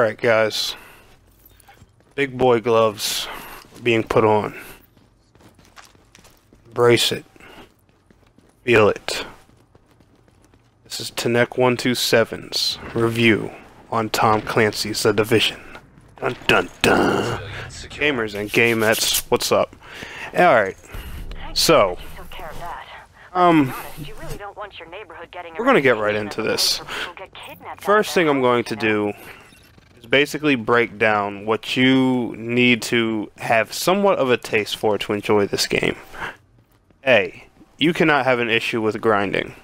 Alright guys, big boy gloves are being put on. Embrace it. Feel it. This is Tenek 127's review on Tom Clancy's The Division. Dun dun dun. Gamers and gamettes, what's up? Alright, so we're gonna get right into this. First thing I'm going to do is basically break down what you need to have somewhat of a taste for to enjoy this game. A, you cannot have an issue with grinding.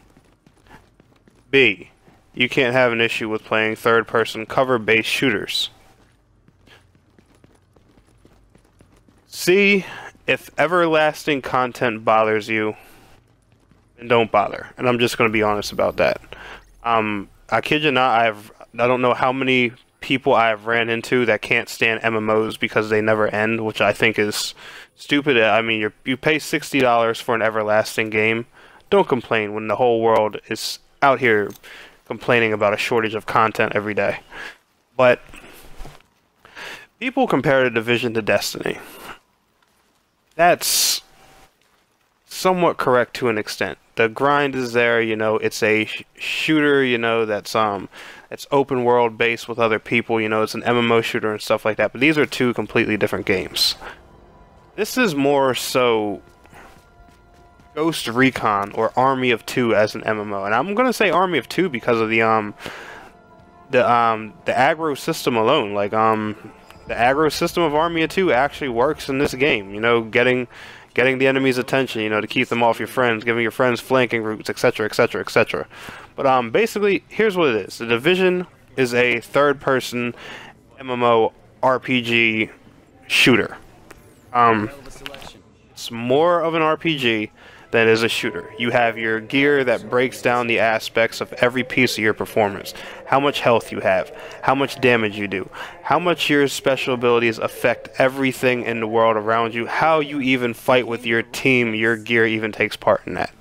B, you can't have an issue with playing third-person cover-based shooters. C, if everlasting content bothers you, then don't bother. And I'm just going to be honest about that. I kid you not, I don't know how many people I've ran into that can't stand MMOs because they never end, which I think is stupid. I mean, you pay $60 for an everlasting game. Don't complain when the whole world is out here complaining about a shortage of content every day. But people compare The Division to Destiny. That's somewhat correct to an extent. The grind is there, you know, it's a shooter, you know, that's open world based with other people, you know, it's an MMO shooter and stuff like that, but these are two completely different games. This is more so Ghost Recon or Army of Two as an MMO, and I'm gonna say Army of Two because of the aggro system alone. Like the aggro system of Army of Two actually works in this game. You know, getting the enemy's attention, you know, to keep them off your friends, giving your friends flanking routes, etc., etc., etc. But basically, here's what it is: The Division is a third-person MMO RPG shooter. It's more of an RPG than it is a shooter. You have your gear that breaks down the aspects of every piece of your performance. How much health you have, how much damage you do, how much your special abilities affect everything in the world around you, how you even fight with your team, your gear even takes part in that.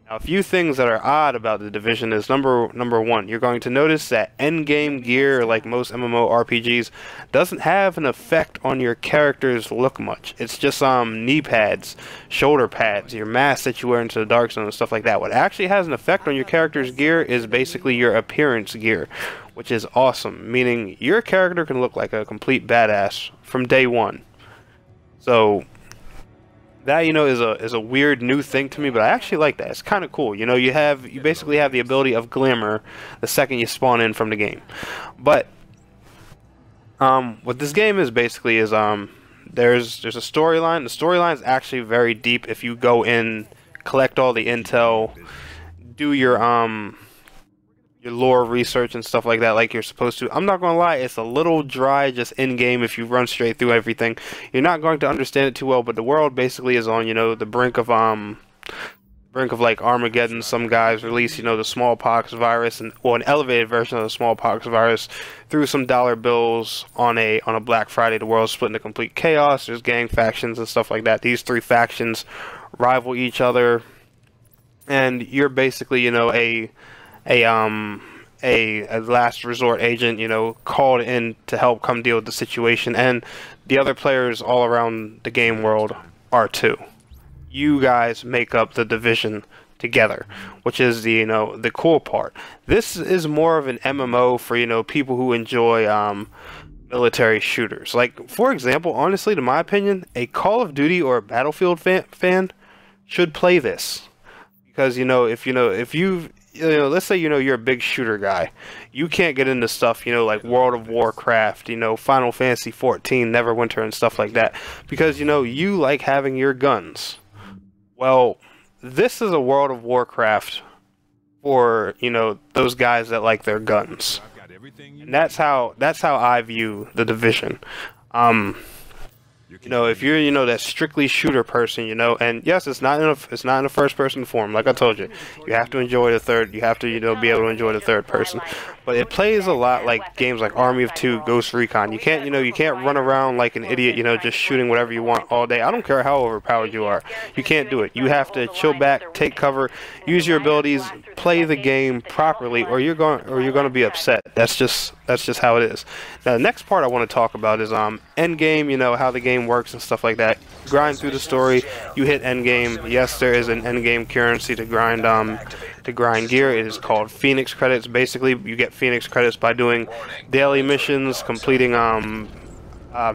Now, a few things that are odd about The Division is number one, you're going to notice that endgame gear, like most MMORPGs, doesn't have an effect on your character's look much. It's just knee pads, shoulder pads, your mask that you wear into the Dark Zone and stuff like that. What actually has an effect on your character's gear is basically your appearance gear, which is awesome, meaning your character can look like a complete badass from day one. So that, you know, is a weird new thing to me, but I actually like that. It's kind of cool. You know, you basically have the ability of glamour the second you spawn in from the game. But what this game is basically is there's a storyline. The storyline is actually very deep if you go in, collect all the intel, do your lore research and stuff like that like you're supposed to. I'm not gonna lie, it's a little dry just in game if you run straight through everything. You're not going to understand it too well, but the world basically is on, you know, the brink of like Armageddon. Some guys release, you know, the smallpox virus, or an elevated version of the smallpox virus through some dollar bills on a Black Friday. The world's split into complete chaos. There's gang factions and stuff like that. These three factions rival each other, and you're basically, you know, a last resort agent, you know, called in to help come deal with the situation, and the other players all around the game world are too. You guys make up The Division together, which is the, you know, the cool part. This is more of an MMO for, you know, people who enjoy military shooters. Like, for example, honestly, to my opinion, a Call of Duty or a Battlefield fan should play this, because, you know, if you've, you know, let's say, you know, you're a big shooter guy, you can't get into stuff, you know, like World of Warcraft, you know, Final Fantasy 14, Neverwinter and stuff like that, because, you know, you like having your guns. Well, this is a World of Warcraft for, you know, those guys that like their guns. And that's how I view The Division. You know, if you're, you know, that strictly shooter person, you know, and yes, it's not in a first person form. Like I told you, you have to enjoy the third. You have to, you know, be able to enjoy the third person. But it plays a lot like games like Army of Two, Ghost Recon. You can't, you know, you can't run around like an idiot, you know, just shooting whatever you want all day. I don't care how overpowered you are. You can't do it. You have to chill back, take cover, use your abilities, play the game properly, or you're going to be upset. That's just That's just how it is. Now, the next part I want to talk about is end game. You know, how the game works and stuff like that. Grind through the story. You hit end game. Yes, there is an end game currency to grind gear. It is called Phoenix credits. Basically, you get Phoenix credits by doing daily missions, completing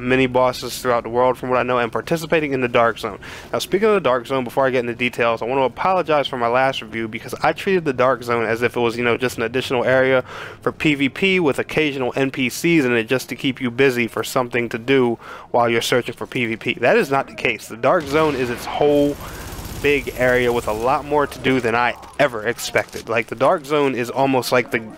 mini bosses throughout the world, from what I know, and participating in the Dark Zone. Now, speaking of the Dark Zone, before I get into details, I want to apologize for my last review because I treated the Dark Zone as if it was, you know, just an additional area for PvP with occasional NPCs in it, just to keep you busy for something to do while you're searching for PvP. That is not the case. The Dark Zone is its whole big area with a lot more to do than I ever expected. Like, the Dark Zone is almost like the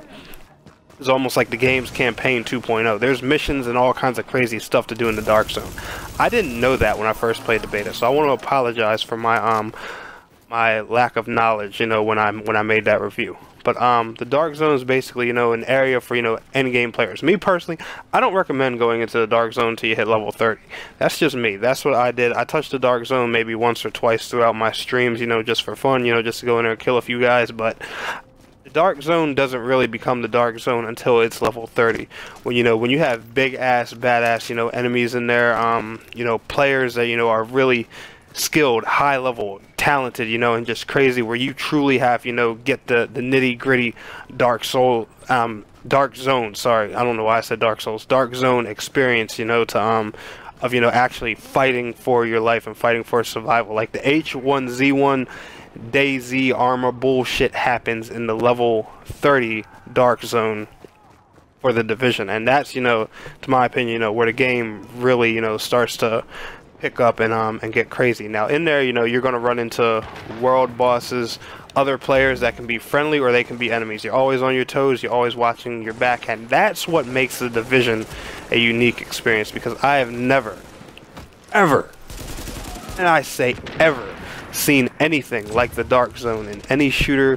game's campaign 2.0. There's missions and all kinds of crazy stuff to do in the Dark Zone. I didn't know that when I first played the beta, so I want to apologize for my my lack of knowledge, you know, when I made that review. But the Dark Zone is basically, you know, an area for, you know, end game players. Me personally, I don't recommend going into the Dark Zone until you hit level 30. That's just me. That's what I did. I touched the Dark Zone maybe once or twice throughout my streams, you know, just for fun, you know, just to go in there and kill a few guys, but the Dark Zone doesn't really become the Dark Zone until it's level 30. When you have big ass, badass, you know, enemies in there, you know, players that, you know, are really skilled, high level, talented, you know, and just crazy, where you truly have, you know, get the nitty gritty Dark Zone, sorry, I don't know why I said Dark Souls, Dark Zone experience, you know, to of, you know, actually fighting for your life and fighting for survival. Like the H1Z1 DayZ armor bullshit happens in the level 30 Dark Zone for the Division, and that's, you know, to my opinion, you know, where the game really, you know, starts to pick up and get crazy. Now in there, you know, you're gonna run into world bosses, other players that can be friendly or they can be enemies. You're always on your toes, you're always watching your back, and that's what makes the Division a unique experience, because I have never, ever, and I say ever, seen anything like the Dark Zone in any shooter,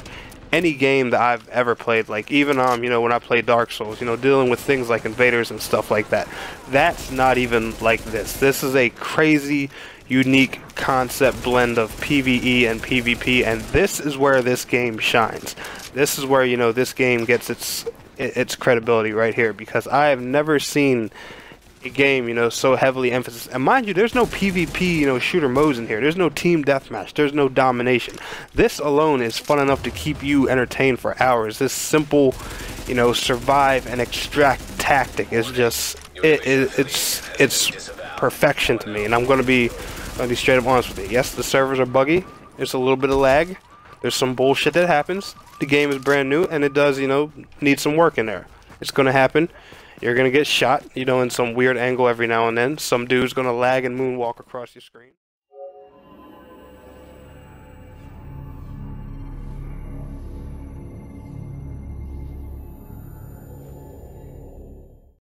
any game that I've ever played. Like, even you know, when I play Dark Souls, you know, dealing with things like invaders and stuff like that, that's not even like this. This is a crazy, unique concept blend of PvE and PvP, and this is where this game shines. This is where, you know, this game gets its credibility right here, because I have never seen a game, you know, so heavily emphasized. And mind you, there's no PvP, you know, shooter modes in here. There's no team deathmatch. There's no domination. This alone is fun enough to keep you entertained for hours. This simple, you know, survive and extract tactic is just it's perfection to me. And I'm gonna be straight up honest with you. Yes, the servers are buggy. There's a little bit of lag. There's some bullshit that happens. The game is brand new, and it does, you know, need some work in there. It's gonna happen. You're gonna get shot, you know, in some weird angle every now and then. Some dude's gonna lag and moonwalk across your screen.